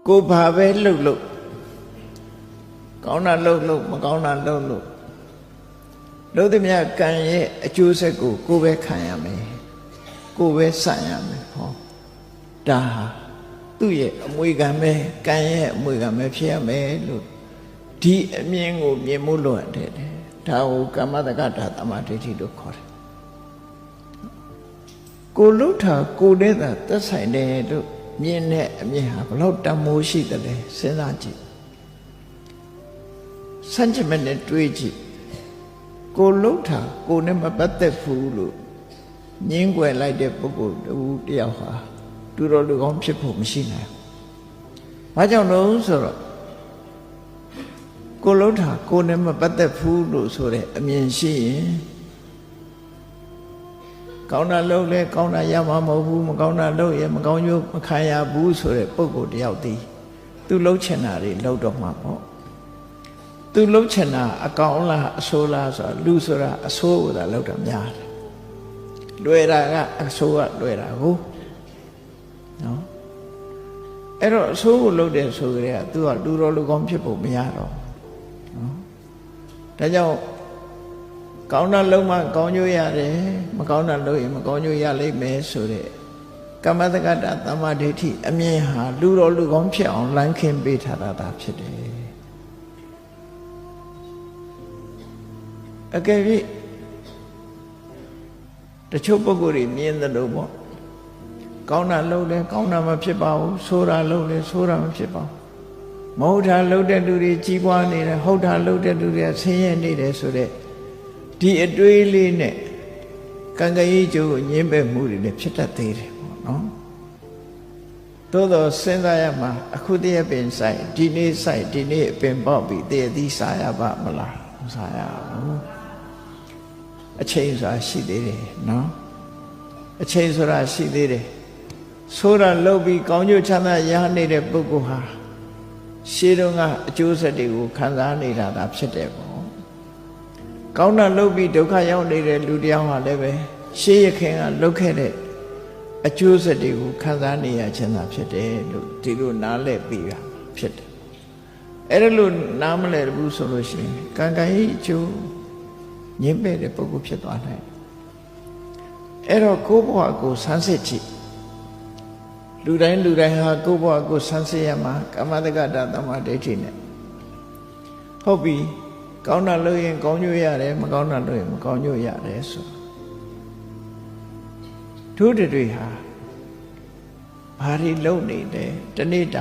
ကိုဘာပဲလှုပ်လို့ကောင်းတာလှုပ်လို့မကောင်းတာလှုပ်လို့လို့သည်မြတ်ကံရဲ့အကျိုးဆက်ကိုကိုပဲခံရမယ်ကိုပဲဆန့်ရမယ်ဟောဒါဟာသူ့ရဲ့အမွေခံပဲကံရဲ့အမွေခံပဲဖြစ်ရမယ်လို့ဒီအမြင်ကိုမြင်မှုလို့ရတယ်ဒါကိုကမ္မတက္ကတာသမာဓိဋ္ဌိလို့ခေါ်တယ်ကိုလှုပ်တာကိုနဲ့သာသက်ဆိုင်တယ်လို့မြင်တဲ့အမြင်ဟာဘလို့တမိုးရှိတယ်လဲစဉ်းစားကြည့်စัจ jit နဲ့တွေးကြည့်ကိုလှုပ်တာကိုနဲ့မပတ်သက်ဘူးလို့ငင်းွယ်လိုက်တဲ့ပုဂ္ဂိုလ်တယောက်ဟာတူတော်လူကောင်းဖြစ်ဖို့မရှိနိုင်ဘူး။ဘာကြောင့်လဲဆိုတော့ကိုလှုပ်တာကိုနဲ့မပတ်သက်ဘူးလို့ဆိုတဲ့အမြင်ရှိရင်ကောင်းတာလုပ်လဲကောင်းတာရမှာမဟုတ်ဘူးမကောင်းတာလုပ်ရင်မကောင်းကျိုးမခံရဘူးဆိုတဲ့ပုဂ္ဂိုလ်တယောက်တည်းသူလှုပ်ချင်တာတွေလှုပ်တော့မှာပေါ့သူလှုပ်ချင်တာအကောင်းလားအဆိုးလားဆိုတာလူဆိုတာအဆိုးကိုသာလှုပ်တာများတယ်လွယ်တာကအဆိုးကလွယ်တာကိုနော်အဲ့တော့အဆိုးကိုလှုပ်တယ်ဆိုကြတဲ့ကသူကလူတော်လူကောင်းဖြစ်ဖို့မရတော့နော်ဒါကြောင့်ကောင်းတာလုံးမှကောင်းကျိုးရတယ်မကောင်းတာလုပ်ရင်မကောင်းကျိုးရလိမ့်မယ်ဆိုတဲ့ကမ္မတက္ကတာသမာဓိဋ္ဌိအမြင်ဟာလူတော်လူကောင်းဖြစ်အောင်လမ်းခင်းပေးထားတာဖြစ်တယ်အကယ်၍တချို့ပုဂ္ဂိုလ်တွေမြင်တယ်လို့ပေါ့ကောင်းတာလုပ်လဲကောင်းတာမဖြစ်ပါဘူးဆိုးတာလုပ်လဲဆိုးတာမဖြစ်ပါဘူးမဟုတ်တာလုပ်တဲ့လူတွေကြီးပွားနေတယ်ဟုတ်တာလုပ်တဲ့လူတွေဆင်းရဲနေတယ်ဆိုတဲ့ဒီအတွေးလေးနဲ့ကံကံကြီးကျိုးကိုညှင်းပယ်မှုတွေလည်းဖြစ်တတ်သေးတယ်ပေါ့နော်သို့တော့စဉ်းစားရမှာအခုတည်းပင်ဆိုင်ဒီနေ့ဆိုင်ဒီနေ့အပင်ပေါက်ပြီးတည်းသီးစားရပါမလားမစားရဘူးအချိန်ဆိုတာရှိသေးတယ်နော်အချိန်ဆိုတာရှိသေးတယ်ဆိုးတာလုပ်ပြီးကောင်းကျိုးချမ်းသာရနေတဲ့ပုဂ္ဂိုလ်ဟာရှေးတုန်းကအကျိုးဆက်တွေကိုခံစားနေတာသာဖြစ်တယ်ပေါ့ကောင်းတာလုပ်ပြီးဒုက္ခရောက်နေတဲ့လူတယောက်ဟာလည်းပဲရှေးရခင်ကလုပ်ခဲ့တဲ့အကျိုးဆက်တွေကိုခံစားနေရခြင်းသာဖြစ်တယ်လို့ဒီလိုနားလည်ပြီးတာဖြစ်တယ်အဲ့ဒါလို့နားမလည်ဘူးဆိုလို့ရှိရင်ကံကံကြီးအကျိုးညှင်းပယ်တဲ့ပုဂ္ဂိုလ်ဖြစ်သွားနိုင်အဲ့တော့ကိုယ့်ဘဝကိုဆန်းစစ်ကြည့်လူတိုင်းဟာကိုယ့်ဘဝကိုဆန်းစစ်ရမှာကမ္မတက္ကတာသမာဓိဋ္ဌိနဲ့ဟုတ်ပြီကောင်းတာလုပ်ရင်ကောင်းကျိုးရတယ်မကောင်းတာလုပ်ရင်မကောင်းကျိုးရတယ်ဆိုတို့တွေဟာဘာတွေလုပ်နေလဲတနေ့တာ